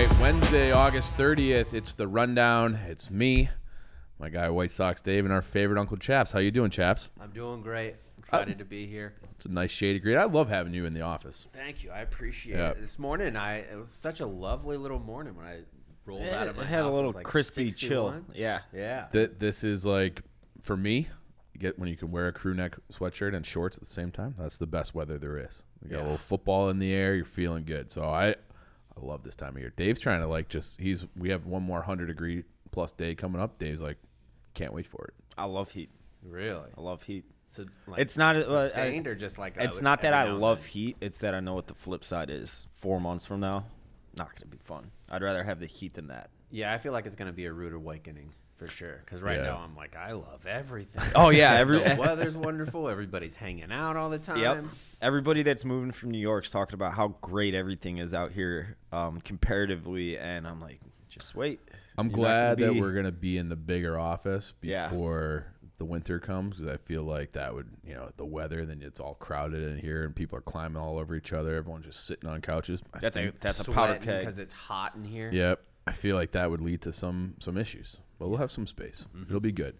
right, Wednesday, August 30th. It's the rundown. It's me, my guy White Sox Dave, and our favorite Uncle Chaps. How you doing, Chaps? I'm doing great. Excited to be here. It's a nice shade of green. I love having you in the office. Thank you. I appreciate it. This morning, it was such a lovely little morning when I rolled out of my house. It had a little like crispy 61. chill. Yeah. Yeah. This is like, for me, when you can wear a crew neck sweatshirt and shorts at the same time. That's the best weather there is. You got a little football in the air. You're feeling good. So I love this time of year. Dave's trying to we have one more 100-degree plus day coming up. Dave's like, can't wait for it. I love heat. Really? I love heat. So it's not sustained or just like it's not that I love heat. It's that I know what the flip side is. 4 months from now, not going to be fun. I'd rather have the heat than that. Yeah, I feel like it's going to be a rude awakening for sure. Because now I'm like, I love everything. Oh, yeah. The weather's wonderful. Everybody's hanging out all the time. Yep. Everybody that's moving from New York's talking about how great everything is out here comparatively. And I'm like, just wait. I'm glad that we're going to be in the bigger office before the winter comes, because I feel like that would, the weather, then it's all crowded in here and people are climbing all over each other. Everyone's just sitting on couches. That's a powder keg. Because it's hot in here. Yep. I feel like that would lead to some issues, but we'll have some space. It'll be good.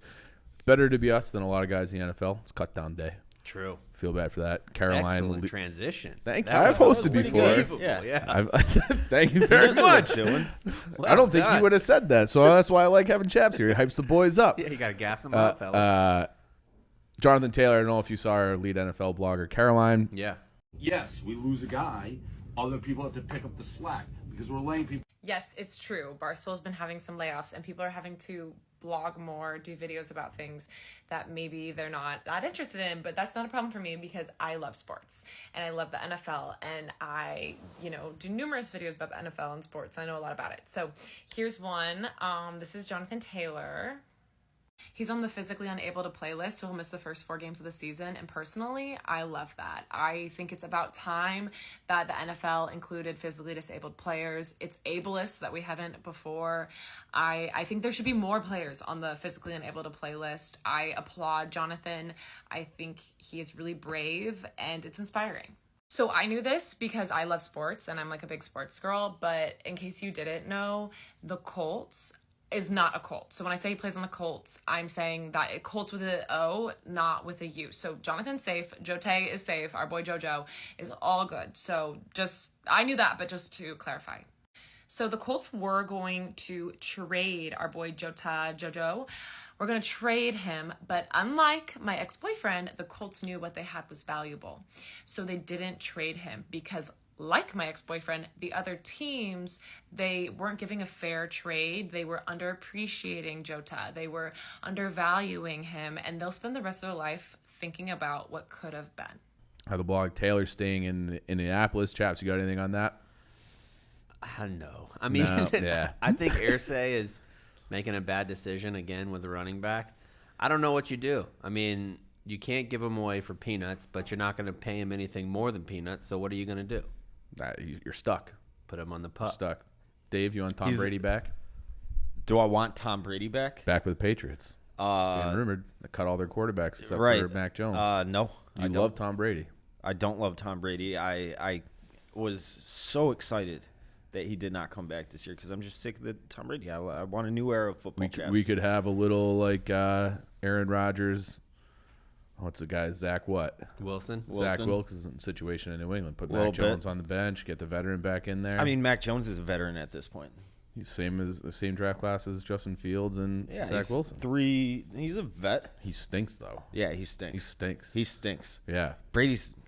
Better to be us than a lot of guys in the NFL. It's cut down day. True. Feel bad for that. Caroline. Excellent transition. Thank you. I've hosted before. Yeah. Thank you very much. I don't think you would have said that, so that's why I like having Chaps here. He hypes the boys up. Yeah, you got to gas them up, fellas. Jonathan Taylor, I don't know if you saw our lead NFL blogger, Caroline. Yeah. Yes, we lose a guy. Other people have to pick up the slack because we're laying people. Yes, it's true. Barstool's been having some layoffs and people are having to blog more, do videos about things that maybe they're not that interested in, but that's not a problem for me because I love sports and I love the NFL and I, do numerous videos about the NFL and sports. I know a lot about it. So here's one. This is Jonathan Taylor. He's on the physically unable to play list, so he'll miss the first 4 games of the season. And personally, I love that. I think it's about time that the NFL included physically disabled players. It's ableist that we haven't before. I think there should be more players on the physically unable to play list. I applaud Jonathan. I think he is really brave and it's inspiring. So I knew this because I love sports and I'm like a big sports girl. But in case you didn't know, the Colts is not a Colt. So when I say he plays on the Colts, I'm saying that it Colts with an O, not with a U. So Jonathan's safe. Jote is safe. Our boy Jojo is all good. So I knew that, but just to clarify. So the Colts were going to trade our boy Jojo. We're going to trade him, but unlike my ex-boyfriend, the Colts knew what they had was valuable. So they didn't trade him because like my ex-boyfriend, the other teams, they weren't giving a fair trade. They were underappreciating Jota. They were undervaluing him, and they'll spend the rest of their life thinking about what could have been. How the blog Taylor staying in Indianapolis. Chaps, you got anything on that? No. I mean, yeah. I think Irsay is making a bad decision again with the running back. I don't know what you do. I mean, you can't give him away for peanuts, but you're not going to pay him anything more than peanuts, so what are you going to do? You're stuck. Put him on the pup. Stuck. Dave, you want Tom Brady back? Do I want Tom Brady back? Back with the Patriots. It's being rumored to cut all their quarterbacks except for Mac Jones. No. I love Tom Brady. I don't love Tom Brady. I was so excited that he did not come back this year because I'm just sick of the Tom Brady. I want a new era of football. We could have a little like Aaron Rodgers. What's the guy? Zach Wilson. Zach Wilson situation in New England. Put Mac Jones on the bench. Get the veteran back in there. I mean, Mac Jones is a veteran at this point. He's the same draft class as Justin Fields and Zach Wilson. He's a vet. He stinks though. Yeah, he stinks. He stinks. Yeah.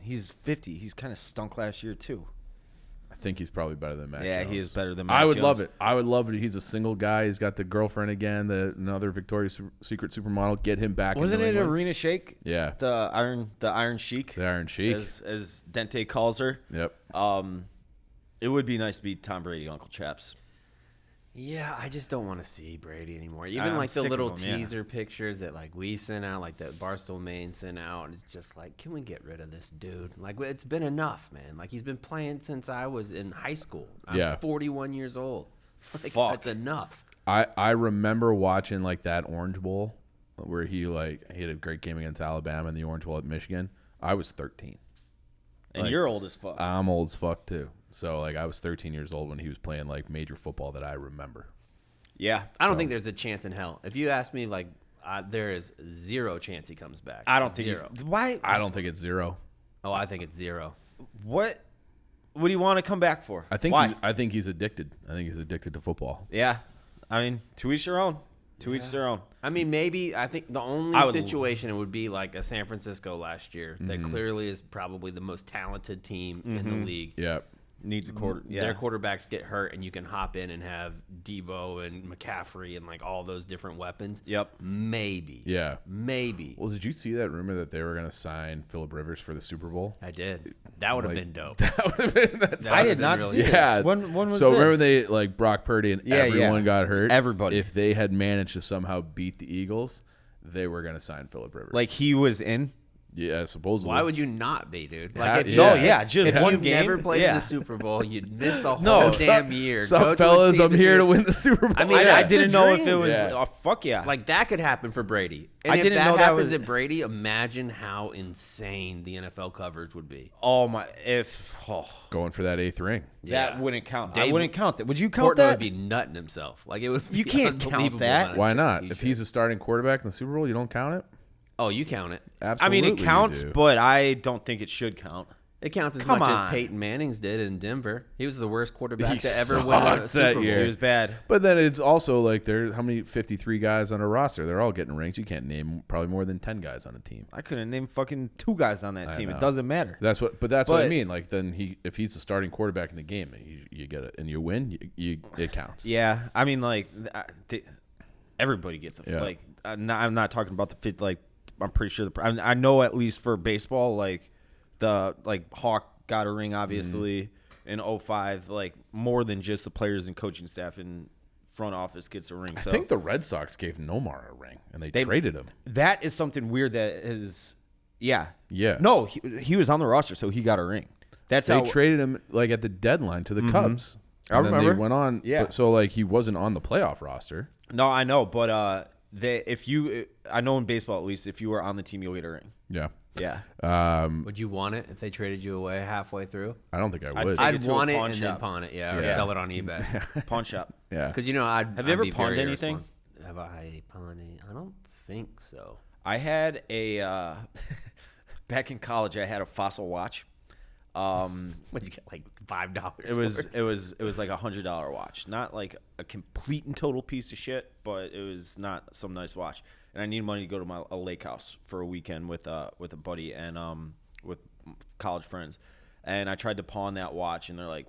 He's 50. He's kind of stunk last year too. I think he's probably better than Mac Jones. Yeah, he is better than Mac Jones. I would love it. I would love it. He's a single guy. He's got the girlfriend again, another Victoria's Secret supermodel. Get him back. Wasn't it Arena Shake? Yeah. The Iron Sheik. The Iron Sheik. As Dente calls her. Yep. It would be nice to be Tom Brady, Uncle Chaps. Yeah, I just don't want to see Brady anymore. Even like the little teaser pictures that like we sent out, like that Barstool Maine sent out, it's just like, can we get rid of this dude? Like, it's been enough, man. Like, he's been playing since I was in high school. I'm 41 years old. Like, that's enough. I remember watching like that Orange Bowl where he had a great game against Alabama in the Orange Bowl at Michigan. I was 13. And you're old as fuck. I'm old as fuck too. So like I was 13 years old when he was playing like major football that I remember. Yeah. I don't think there's a chance in hell. If you ask me, like, there is zero chance he comes back. I don't think zero. Why? I don't think it's zero. Oh, I think it's zero. What do you want to come back for? I think Why? I think he's addicted. I think he's addicted to football. Yeah. I mean, to each their own. To each their own. I mean, maybe I think the only situation it would be like a San Francisco last year that clearly is probably the most talented team in the league. Yeah. Needs a quarter. Yeah. Their quarterbacks get hurt, and you can hop in and have Debo and McCaffrey and like all those different weapons. Yep. Maybe. Yeah. Maybe. Well, did you see that rumor that they were going to sign Phillip Rivers for the Super Bowl? I did. That would have been dope. That would have been. I did not see yeah. this. When was so this? remember they like Brock Purdy and everyone got hurt. Everybody. If they had managed to somehow beat the Eagles, they were going to sign Phillip Rivers. Like he was in. Yeah, supposedly. Why would you not be, dude? Like, Just if one you've game. never played in the Super Bowl, you'd miss the whole damn year. Sup, Go to a fellas? team I'm that's here your- to win the Super Bowl. I mean, I that's didn't the know if dream. it was. Yeah. Oh, fuck yeah. Like that could happen for Brady. And I if didn't that know that happens was- at Brady, imagine how insane the NFL coverage would be. oh my! Going for that 8th ring. That wouldn't count. Dave- I wouldn't count that. Would you count Portnoy that? would be nutting himself. Like it would. You be can't count unbelievable that. amount of Why not? t-shirt. If he's a starting quarterback in the Super Bowl, you don't count it? Oh, you count it. I Absolutely. mean, it counts, you do. but I don't think it should count. It counts as Come much on. as Peyton Manning's did in Denver. He was the worst quarterback He to ever win a sucked Super that Bowl. year. It was bad. But then it's also like there's how many 53 guys on a roster? They're all getting rings. You can't name probably more than 10 guys on a team. I couldn't name fucking 2 guys on that team. know. It doesn't matter. That's what I But- mean. Like then if he's a starting quarterback in the game, you get it and you win, it counts. Yeah, I mean, like everybody gets a Yeah. like. I'm not talking about the fit. Like, I'm pretty sure I know at least for baseball, like the Hawk got a ring obviously in 05. Like more than just the players and coaching staff and front office gets a ring. So I think the Red Sox gave Nomar a ring and they traded him. that is something weird. That is, yeah. No, he was on the roster, so he got a ring. That's they how traded him like at the deadline to the Cubs. I And then remember. they went on. Yeah. So like he wasn't on the playoff roster. No, I know, but I know in baseball at least, if you were on the team, you'll get a ring. Yeah. Yeah. Would you want it if they traded you away halfway through? I don't think I I'd would. take it I'd to a want it pawn and then shop. pawn it, or Yeah. sell it on eBay. Pawn shop. yeah. Because I'd Have you ever be very pawned anything? irresponsible. Have I pawned any? I don't think so. I had a back in college. I had a Fossil watch. What you get like $5? It was like $100 watch, not like a complete and total piece of shit, but it was not some nice watch. And I needed money to go to a lake house for a weekend with a buddy and with college friends. And I tried to pawn that watch, and they're like,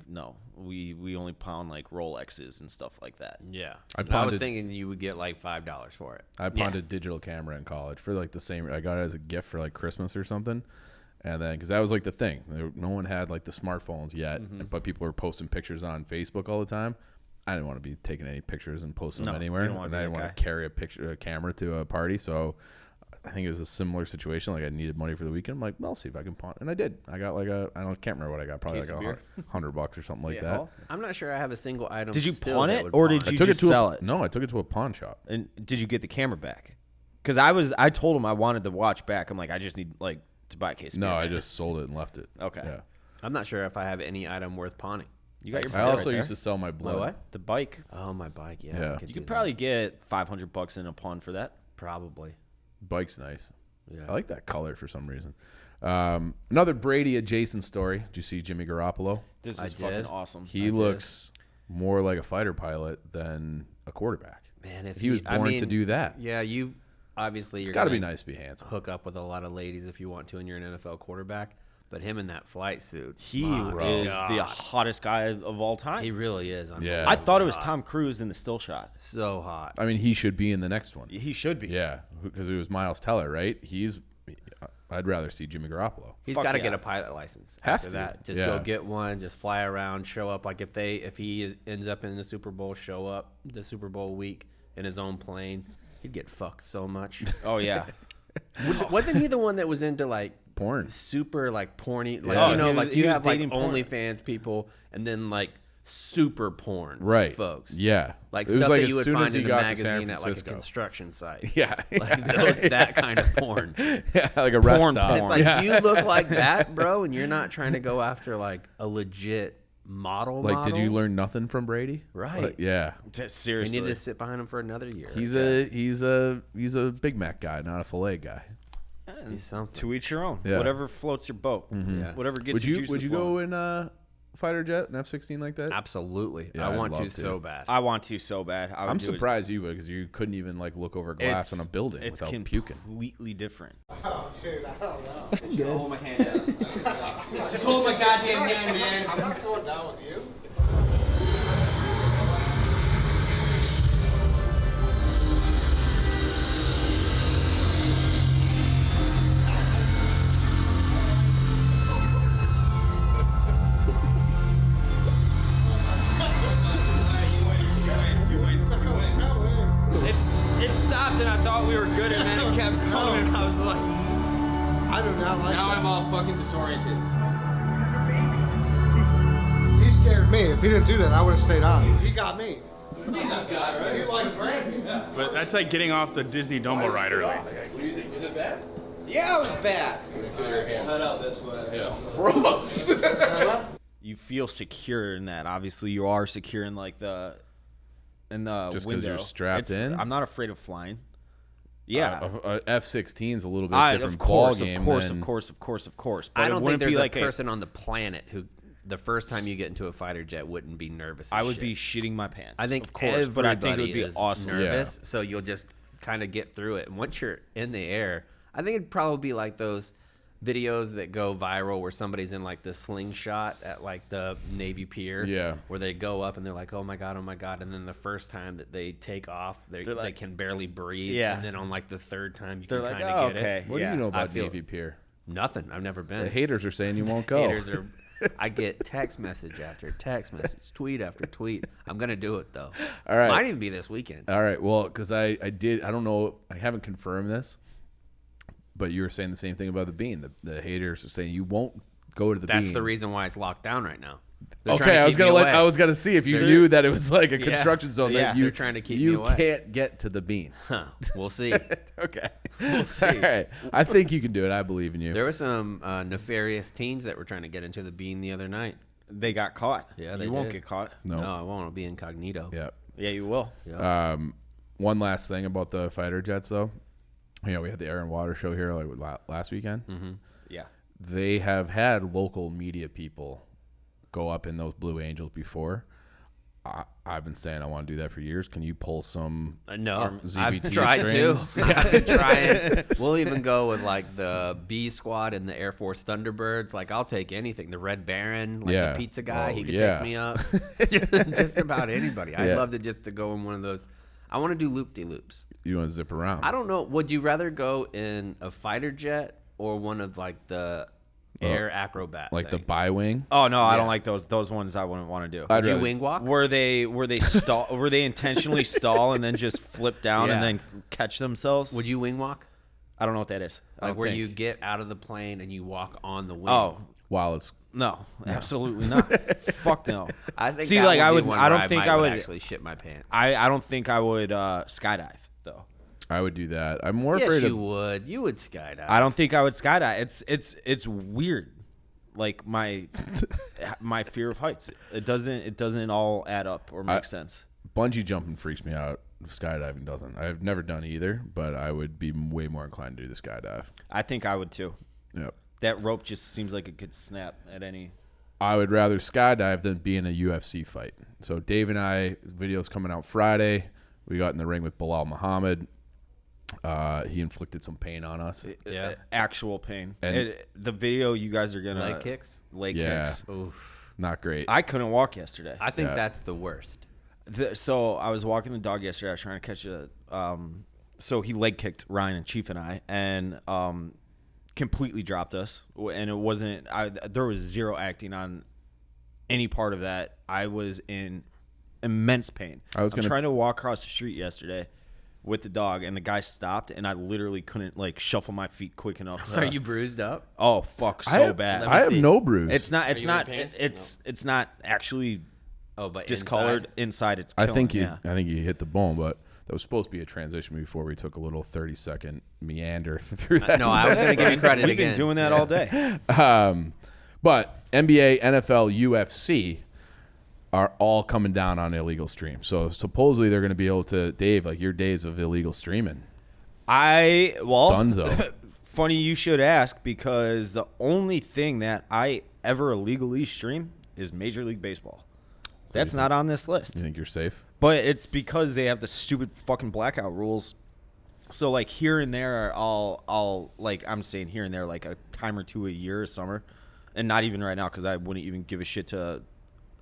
no, we only pawn like Rolexes and stuff like that. Yeah, I I was pawned it- thinking you would get like $5 for it. I pawned a digital camera in college for like the same. I got it as a gift for like Christmas or something, and then because that was like the thing, no one had like the smartphones yet, but people were posting pictures on Facebook all the time. I didn't want to be taking any pictures and posting them No, anywhere, you don't wanna and be I that didn't want guy. to carry a camera to a party. So I think it was a similar situation. Like I needed money for the weekend. I'm like, well, I'll see if I can pawn, and I did. I got like I can't remember what I got, probably Case like of beer? $100 or something like Yeah, that. well, I'm not sure I have a single item. Did you still pawn that it, would or pawn did I you took just it to sell a, it? No, I took it to a pawn shop. And did you get the camera back? Because I told him I wanted the watch back. I'm like, I just need like to buy a case. Of No, beer I back. just sold it and left it. Okay. Yeah. I'm not sure if I have any item worth pawning. You got your I bike also right used there. to sell my blood. what? The bike. Oh, my bike. Yeah, Yeah. I You do could that. probably get $500 in a pawn for that. probably. Bike's nice. Yeah. I like that color for some reason. Another Brady adjacent story. Did you see Jimmy Garoppolo? This I is fucking did. awesome. He looks more like a fighter pilot than a quarterback. Man, if He was born to do that. Yeah, you obviously It's you're got to gonna be nice to be handsome. hook up with a lot of ladies if you want to, and you're an NFL quarterback. But him in that flight suit, He my is God. the hottest guy of all time. He really is. Yeah. I thought it was Tom Cruise in the still shot. So hot. I mean, he should be in the next one. He should be. Yeah, because it was Miles Teller, right? I'd rather see Jimmy Garoppolo. He's Fuck got to yeah. get a pilot license. Has after to. that. Just Yeah. go get one. Just fly around, show up. Like if he ends up in the Super Bowl, show up the Super Bowl week in his own plane. He'd get fucked so much. Oh yeah. Wasn't he the one that was into like Porn. super like porny, like Yeah. you know, He was- like he you was have like dating porn. OnlyFans people, and then like super porn, Right. folks. Yeah. Like It was stuff like that as you would soon as find he in a got to San magazine at like a Francisco. construction site. Yeah. Like that kind of porn. Yeah, like a rest Porn stop. porn. It's like Yeah. you look like that, bro, and you're not trying to go after like a legit model. Like, did you learn nothing from Brady? Right. Like, yeah. We Seriously. need to sit behind him for another year. He's a Big Mac guy, not a filet guy. He's something. To each your own. Yeah. Whatever floats your boat. Yeah. Whatever gets Would your you juices go flowing. in fighter jet, an F-16 like that? Absolutely. Yeah, I I'd want love to to. so bad. I want to so bad. I would I'm do it. surprised you would, because you couldn't even like look over glass on a building It's without puking. completely different. Oh, dude, I don't know. Hold my hand out. Just hold my goddamn hand, man. I'm not going down with you. It stopped and I thought we were good and then it kept going and I was like, I do not like Now that. I'm all fucking disoriented. He scared me. If he didn't do that, I would have stayed on. He got me. He likes Randy. But that's like getting off the Disney Dumbo ride early. What do you think? Was it bad? yeah, it was bad. Feel your hands. Cut out this way. Yeah. Gross. You feel secure in that. Obviously, you are secure in like the Just 'cause window. you're strapped in? I'm not afraid of flying. Yeah. F-16 is a little bit different of course, ball game. of course, than, of course, of course, of course. But I it don't think wouldn't there's be a like person on the planet who, the first time you get into a fighter jet, wouldn't be nervous. I as would shit. be shitting my pants. I think of course, but I think it would be everybody is awesome. nervous, so you'll just kind of get through it. And once you're in the air, I think it'd probably be like those videos that go viral where somebody's in like the slingshot at like the Navy Pier, Yeah. where they go up and they're like, oh my god, and then the first time that they take off, they like- can barely breathe, Yeah. and then on like the third time you They're can like, kind oh, of get okay. it. What Yeah. do you know I about feel- Navy Pier? Nothing. I've never been. The haters are saying you won't go. Haters are. I get text message after text message, tweet after tweet. I'm gonna do it though. All right. Might even be this weekend. All right. Well, because I don't know. I haven't confirmed this, but you were saying the same thing about the bean. The haters are saying you won't go to the bean. That's the reason why it's locked down right now. They're Okay, trying to I was keep me gonna away. I was gonna see if you knew that it was like a Yeah. construction zone Yeah. that you They're trying to keep me you away. can't get to the bean. Huh. We'll see. Okay. We'll see. All right. I think you can do it. I believe in you. There were some nefarious teens that were trying to get into the bean the other night. They got caught. Yeah, they you won't did. get caught. No. No, I won't. I'll be incognito. Yeah. Yeah, you will. One last thing about the fighter jets, though. You know, we had the Air and Water show here like last weekend. Mm-hmm. Yeah. They have had local media people go up in those Blue Angels before. I've been saying I want to do that for years. Can you pull some No, ZBT I've tried strings? to. I've been trying. We'll even go with like the B Squad and the Air Force Thunderbirds. Like I'll take anything. The Red Baron, like Yeah. the pizza guy, Oh, he could yeah. take me up. Just about anybody. I'd Yeah. love to go in one of those. I want to do loop-de-loops. You want to zip around? I don't know. Would you rather go in a fighter jet or one of like the air acrobat? like the things? bi-wing. Oh no, I Yeah. don't like those. Those ones I wouldn't want to do. I'd Would you rather- wing walk? Were they stall? Were they intentionally stall and then just flip down and Yeah. then catch themselves? Would you wing walk? I don't know what that is. I Like don't where think. you get out of the plane and you walk on the wing. Oh While it's no, absolutely not. Fuck no. I think See, that like, would I be would- one I don't where think might I would- actually shit my pants. I don't think I would skydive though. I would do that. I'm more Yes, afraid you of. would. You would skydive. I don't think I would skydive. It's weird. Like my fear of heights. It doesn't all add up or make sense. Bungee jumping freaks me out. Skydiving doesn't. I've never done either, but I would be way more inclined to do the skydive. I think I would too. Yep. That rope just seems like it could snap at any. I would rather skydive than be in a UFC fight. So Dave and I, his video's coming out Friday. We got in the ring with Bilal Muhammad. He inflicted some pain on us. Yeah. Actual pain. And- The video you guys are gonna Leg kicks. Leg Yeah. kicks. Oof. Not great. I couldn't walk yesterday. I think Yeah. that's the worst. So I was walking the dog yesterday. I was trying to catch a. So he leg kicked Ryan and Chief and I, and completely dropped us. And it wasn't. There was zero acting on any part of that. I was in immense pain. I'm trying to walk across the street yesterday with the dog, and the guy stopped, and I literally couldn't like shuffle my feet quick enough. Are you bruised up? Oh fuck, I so have, bad. Let me I have see. no bruise. It's not. It's you wearing not. pants? It's not actually but discolored inside. It's I killing, think you hit the bone, but that was supposed to be a transition before we took a little 30-second meander through that. No, I was going to give you credit We've again. been doing that all day. But NBA, NFL, UFC are all coming down on illegal stream. So supposedly they're going to be able to, Dave, like your days of illegal streaming. Dunzo. Funny you should ask, because the only thing that I ever illegally stream is Major League Baseball. That's not on this list. You think you're safe? But it's because they have the stupid fucking blackout rules. So like here and there, I'll like I'm saying here and there, like a time or two a year or summer, and not even right now because I wouldn't even give a shit to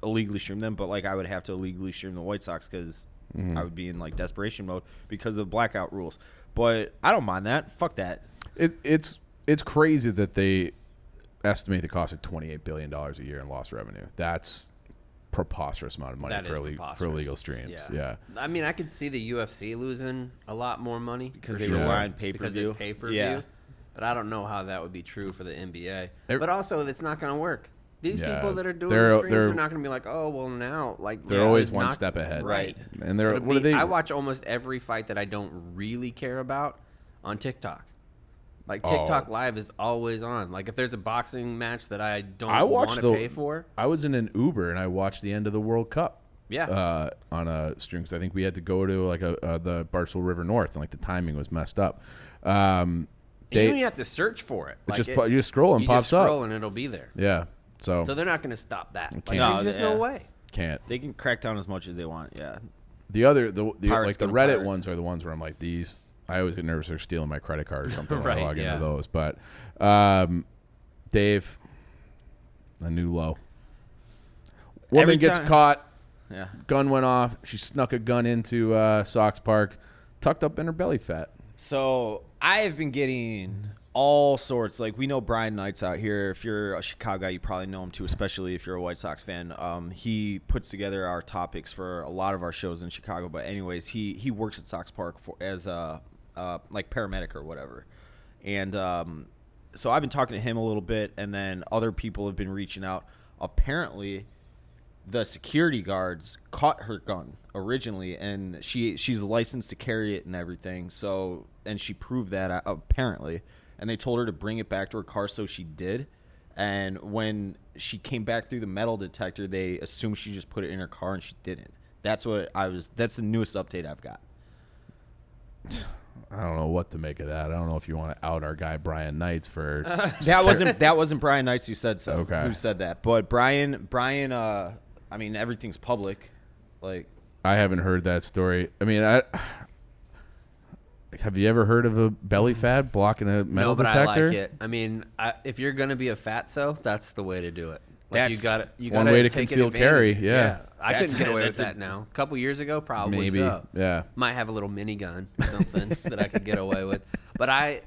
illegally stream them. But like I would have to illegally stream the White Sox because I would be in like desperation mode because of the blackout rules. But I don't mind that. Fuck that. It's crazy that they estimate the cost of $28 billion a year in lost revenue. That's preposterous amount of money for illegal streams. Yeah. I mean, I could see the UFC losing a lot more money because they rely on because pay-per-view. it's pay-per-view. Yeah. But I don't know how that would be true for the NBA. But also, it's not going to work. These people that are doing the streams are not going to be like, oh, well, now. Like they're always one step ahead. Right. And I watch almost every fight that I don't really care about on TikTok. Like TikTok Live is always on. Like if there's a boxing match that I don't want to pay for. I was in an Uber and I watched the end of the World Cup. Yeah. On a stream because I think we had to go to like the Barstool River North and like the timing was messed up. You don't even have to search for it. Like you just scroll and it pops up. You just scroll and it'll be there. Yeah. So they're not going to stop that. Like, there's no way. Can't. They can crack down as much as they want. Yeah. The like the Reddit ones are the ones where I'm like these. I always get nervous they're stealing my credit card or something when I log into those. But Dave, a new low. Woman gets caught. Yeah. Gun went off. She snuck a gun into Sox Park, tucked up in her belly fat. So I have been getting all sorts. Like we know Brian Knight's out here. If you're a Chicago guy, you probably know him too, especially if you're a White Sox fan. He puts together our topics for a lot of our shows in Chicago. But anyways, he works at Sox Park as a like paramedic or whatever. And so I've been talking to him a little bit, and then other people have been reaching out. Apparently, the security guards caught her gun originally, and she's licensed to carry it and everything. So, and she proved that apparently, and they told her to bring it back to her car, so she did. And when she came back through the metal detector, they assumed she just put it in her car, and she didn't. That's the newest update I've got. I don't know what to make of that. I don't know if you want to out our guy Brian Knights for that wasn't Brian Knights who said so. Okay. Who said that? But Brian I mean everything's public. Like I haven't heard that story. I mean, have you ever heard of a belly fat blocking a metal detector? I like it. I mean, if you're gonna be a fatso, that's the way to do it. Like That's you one gotta way to take conceal carry. Yeah. I couldn't get away with that now. A couple years ago, probably maybe. So. Yeah. Might have a little minigun or something that I could get away with. But I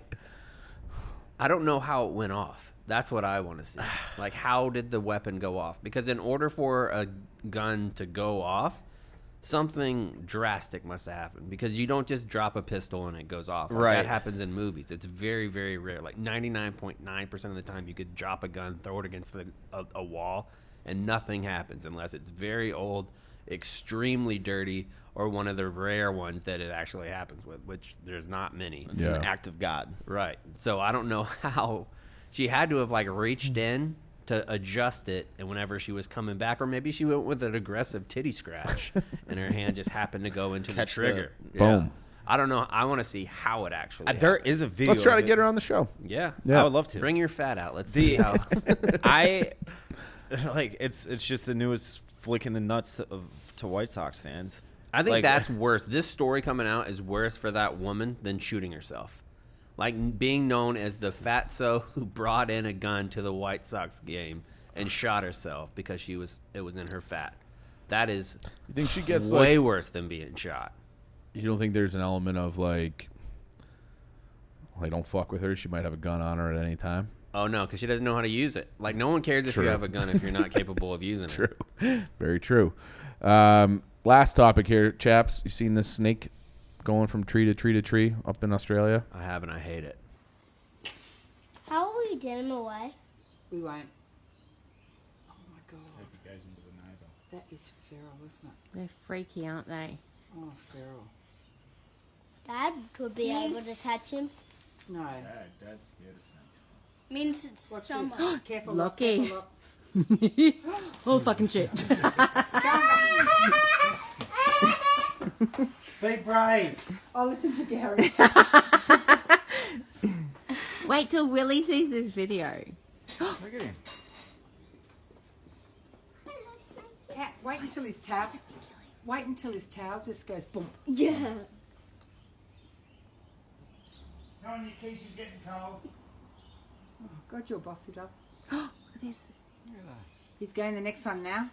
don't know how it went off. That's what I want to see. Like, how did the weapon go off? Because in order for a gun to go off, something drastic must have happened. Because you don't just drop a pistol and it goes off. Like, right. That happens in movies. It's very, very rare. Like 99.9% of the time, you could drop a gun, throw it against a wall, and nothing happens unless it's very old, extremely dirty, or one of the rare ones that it actually happens with, which there's not many. It's an act of God. Right. So I don't know how she had to have like reached in to adjust it, and whenever she was coming back, or maybe she went with an aggressive titty scratch and her hand just happened to go into the trigger. Boom. I don't know. I want to see how it actually There happened. is a video. Let's try to get her on the show. Yeah. I would love to. Bring your fat out. Let's see how. It's just the newest flick in the nuts to White Sox fans. I think that's worse. This story coming out is worse for that woman than shooting herself. Like being known as the fatso who brought in a gun to the White Sox game and shot herself because it was in her fat. That is You think she gets way worse than being shot. You don't think there's an element of like don't fuck with her. She might have a gun on her at any time. Oh, no, because she doesn't know how to use it. Like, no one cares if you have a gun if you're not capable of using it. True. Very true. Last topic here, chaps. You seen this snake going from tree to tree to tree up in Australia? I haven't. I hate it. How will we get him away? We won't. Oh my god. That is feral, isn't it? They're freaky, aren't they? Oh, feral. Dad would be able to touch him. No. Dad's scared of snakes. Means it's Watch summer. this. Careful. Lucky. Careful, Oh, fucking shit. Be brave. Oh, listen to Gary. Wait till Willie sees this video. Look at him. Cat, wait until his tail. Wait until his tail just goes boom. Yeah. Come on, your keys is getting cold. Oh, God, you're bossy dog. Look at this. He's going the next one now.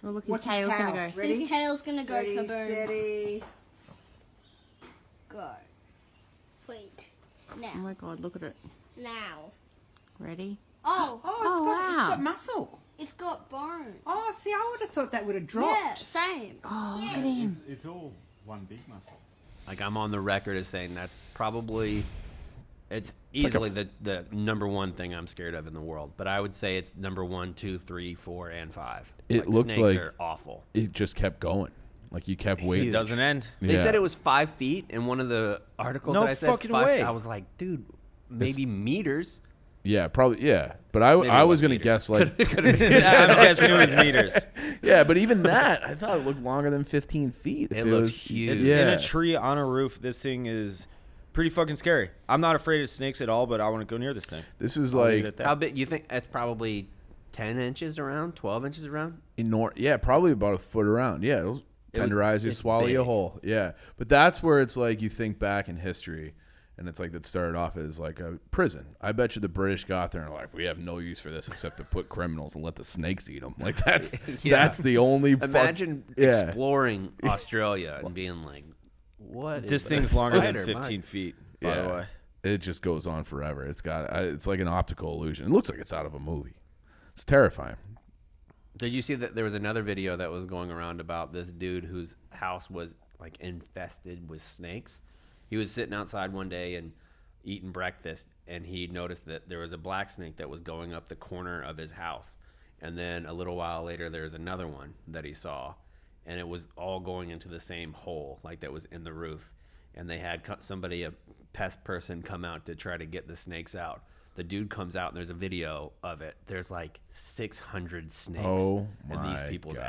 Oh, look, his Watch tail's tail. going to go. Ready? His tail's gonna go Ready, kaboom. steady. Go. Wait. Oh Now. my God, look at it. Now. Ready? Oh. It's got muscle. It's got bones. Oh, see, I would have thought that would have dropped. Yeah, same. Oh, look at him. It's all one big muscle. Like, I'm on the record as saying that's probably, it's like easily the number one thing I'm scared of in the world. But I would say it's number 1, 2, 3, 4, and 5. It looked snakes like are awful. It just kept going. Like you kept waiting. It doesn't end. They Yeah. said it was 5 feet in one of the articles No that I said. fucking 5 way. I was like, dude, maybe meters. Yeah, probably. Yeah, but Maybe I it was was gonna meters. guess like. I'm guessing it was meters. Yeah, but even that, I thought it looked longer than 15 feet. It If looked was- huge. It's Yeah. in a tree on a roof. This thing is pretty fucking scary. I'm not afraid of snakes at all, but I want to go near this thing. This is I'll leave like it at that. How big? You think it's probably 10 inches around, 12 inches around? yeah, probably about a foot around. Yeah, it'll tenderize you, it's swallow you big. whole. Yeah, but that's where it's like you think back in history, and it's like that started off as like a prison. I bet you the British got there and were like, we have no use for this except to put criminals and let the snakes eat them. Like that's that's the only. Imagine yeah. exploring Australia and being like, what? This is thing's a longer than spider? 15 feet, by the way. It just goes on forever. It's got it's like an optical illusion. It looks like it's out of a movie. It's terrifying. Did you see that there was another video that was going around about this dude whose house was like infested with snakes? He was sitting outside one day and eating breakfast, and he noticed that there was a black snake that was going up the corner of his house. And then a little while later, there was another one that he saw, and it was all going into the same hole, like that was in the roof. And they had somebody, a pest person, come out to try to get the snakes out. The dude comes out, and there's a video of it. There's like 600 snakes Oh in these my people's God.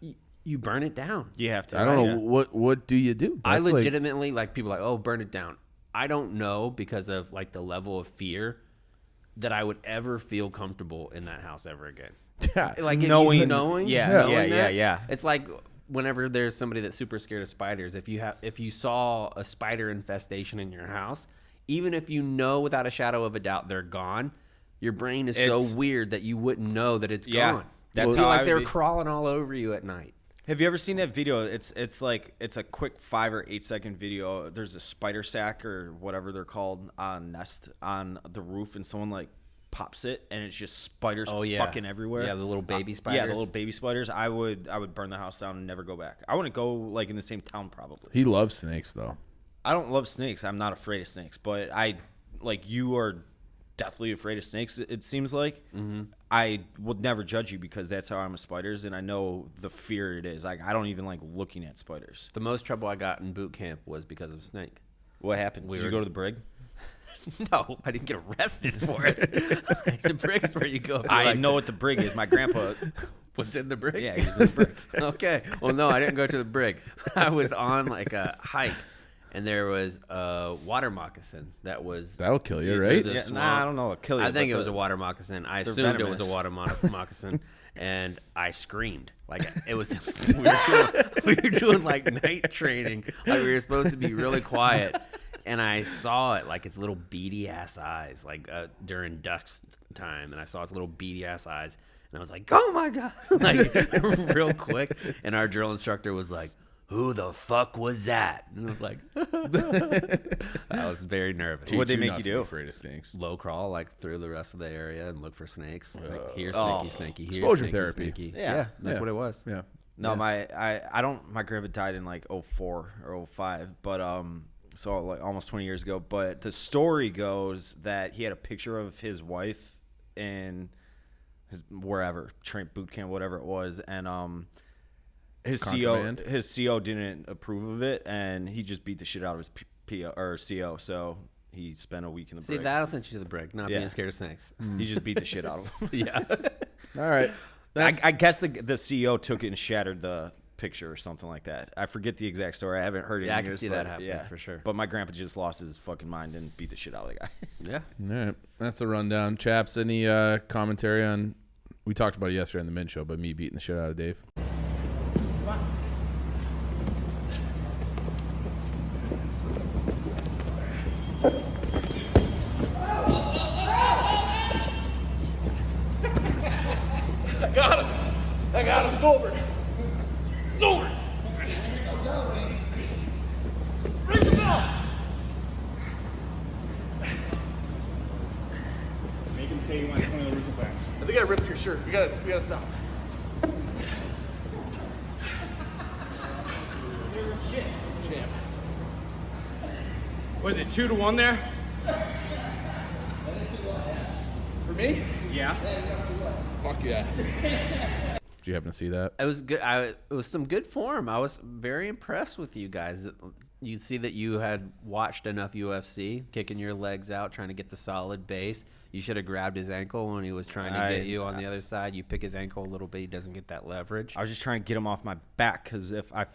attic. You burn it down. You have to. I don't know what do you do? I That's like- legitimately, like people are like, oh, burn it down. I don't know, because of like the level of fear, that I would ever feel comfortable in that house ever again. Yeah. Like Knowing- knowing, yeah, knowing yeah, that, yeah. It's like whenever there's somebody that's super scared of spiders. If you saw a spider infestation in your house, even if you know without a shadow of a doubt they're gone, your brain is It's- so weird that you wouldn't know that it's Yeah, gone. that's You feel how I like would they're be. crawling all over you at night. Have you ever seen that video? It's like it's a quick 5 or 8 second video. There's a spider sack or whatever they're called on nest on the roof, and someone like pops it, and it's just spiders fucking everywhere. Yeah, the little baby Yeah, spiders. the little baby spiders. I would burn the house down and never go back. I wouldn't go like in the same town probably. He loves snakes though. I don't love snakes. I'm not afraid of snakes, but you are definitely afraid of snakes. It seems like. Mm-hmm. I would never judge you because that's how I'm with spiders, and I know the fear it is. Like I don't even like looking at spiders. The most trouble I got in boot camp was because of snake. What happened? Did you go to the brig? No, I didn't get arrested for it. The brig's where you go. if you're I like- know what the brig is. My grandpa was in the brig. Yeah, he was in the brig. Okay. Well, no, I didn't go to the brig. I was on like a hike, and there was a water moccasin that was. That'll kill you, through right? the Yeah, swamp. nah, I don't know. It'll kill you, I think but it was a water moccasin. I they're assumed it was a venomous. water moccasin, and I screamed like it was. we were doing like night training. Like we were supposed to be really quiet. And I saw it like its little beady ass eyes, like during dusk time, and I saw its little beady ass eyes, and I was like, "Oh my god!" Like real quick. And our drill instructor was like, "Who the fuck was that?" And I was like, I was very nervous. What'd they Teach make not you to be do? Afraid of snakes. Low crawl like through the rest of the area and look for snakes. Like here, Oh. snaky, here, Exposure snaky, therapy. snaky. Yeah. That's Yeah. what it was. Yeah. No, Yeah. I don't. My grandpa died in like 04 or 05, but so like almost 20 years ago. But the story goes that he had a picture of his wife in wherever boot camp, whatever it was, and his Contraband. CO didn't approve of it, and he just beat the shit out of his CO. So he spent a week in the See, brig. that'll send you to the brig, not Yeah. being scared of snakes. He just beat the shit out of him. Yeah. All right. I guess the CEO took it and shattered the picture or something like that. I forget the exact story. I haven't heard it. Yeah, in I can years, see but that happening for sure. But my grandpa just lost his fucking mind and beat the shit out of the guy. Yeah. All right. That's the rundown. Chaps, any commentary on? We talked about it yesterday on the Min Show, but me beating the shit out of Dave. I got him. It's over. It's over. Ring the bell. Make him say he wants 20 of the recent plans. I think I ripped your shirt. We gotta stop. Shit. Champ. Was it 2-1 there? For me? Yeah. Fuck yeah. Did you happen to see that? It was good. It was some good form. I was very impressed with you guys. You see that you had watched enough UFC, kicking your legs out, trying to get the solid base. You should have grabbed his ankle when he was trying to get you on the other side. You pick his ankle a little bit, he doesn't get that leverage. I was just trying to get him off my back because if I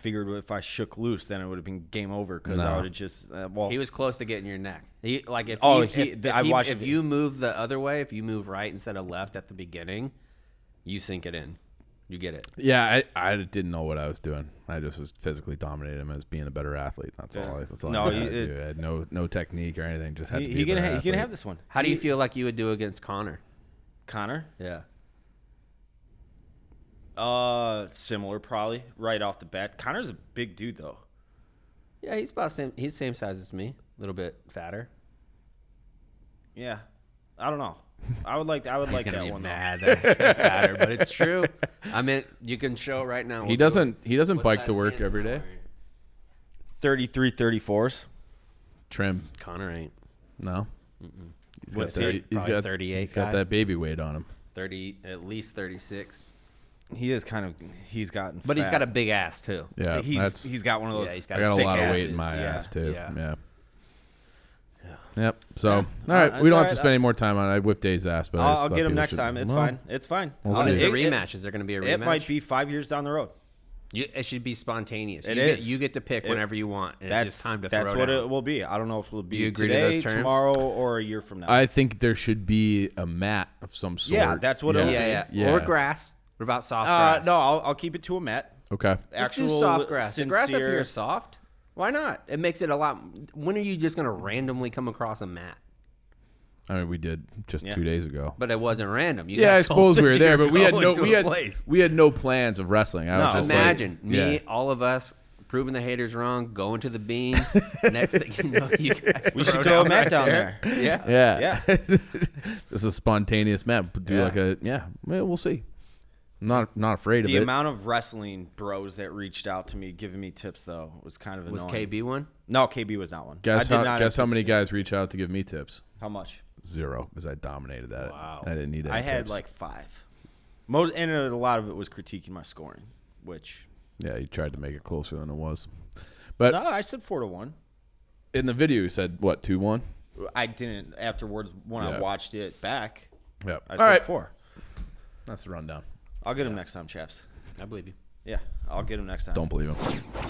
shook loose, then it would have been game over. Because I would have just He was close to getting your neck. If you move the other way, if you move right instead of left at the beginning, you sink it in. You get it. Yeah, I didn't know what I was doing. I just was physically dominating him as being a better athlete. That's all. That's all. I had no technique or anything. Just had to be a better athlete. He can have this one. How do you feel like you would do against Connor? Connor? Yeah. Similar probably right off the bat. Connor's a big dude though. Yeah, he's about same. He's same size as me. A little bit fatter. Yeah, I don't know. I would like that one. Mad that he's fatter, but it's true. I mean, you can show right now. He doesn't bike to work every day. 33, 34s. Trim. Connor ain't. No. He's got 38. He's got that baby weight on him. 30, at least 36. He is kind of. He's gotten. But fat. he's got a big ass too. Yeah, he's got one of those. Yeah, he's I got a lot of weight in my ass too. Yeah. Yep. So, all right, we don't have to spend any more time on it. I whipped Dave's ass, but I'll get him next time. It's fine. It's fine. When is the rematch? Is there going to be a rematch? It might be 5 years down the road. It should be spontaneous. You get to pick whenever you want. And That's it's just time to that's throw what down. it will be. I don't know if it will be agree today, to those terms? tomorrow, or a year from now. I think there should be a mat of some sort. Yeah, that's what it will be. Yeah. Or grass. What about soft grass? No, I'll keep it to a mat. Okay. Let's do soft grass. The grass up here is soft. Why not? It makes it a lot. When are you just going to randomly come across a mat? I mean, we did just 2 days ago. But it wasn't random. I suppose we were there, but we had no plans of wrestling. I was just imagine all of us proving the haters wrong, going to the bean. Next thing you know, you guys we should throw a mat down there. Yeah. This is a spontaneous mat. Do we'll see. I'm not afraid of it. The amount of wrestling bros that reached out to me giving me tips though was kind of annoying. Was KB one? No, KB was not one. Guess how many guys reach out to give me tips? How much? 0, because I dominated that. Wow. I didn't need any I had tips. like 5. And a lot of it was critiquing my scoring, which. Yeah, you tried to make it closer than it was. But no, I said 4-1. In the video, you said what, 2-1? I didn't afterwards when I watched it back. Yep. I said 4. That's the rundown. I'll get him next time, chaps. I believe you. Yeah, I'll get him next time. Don't believe him.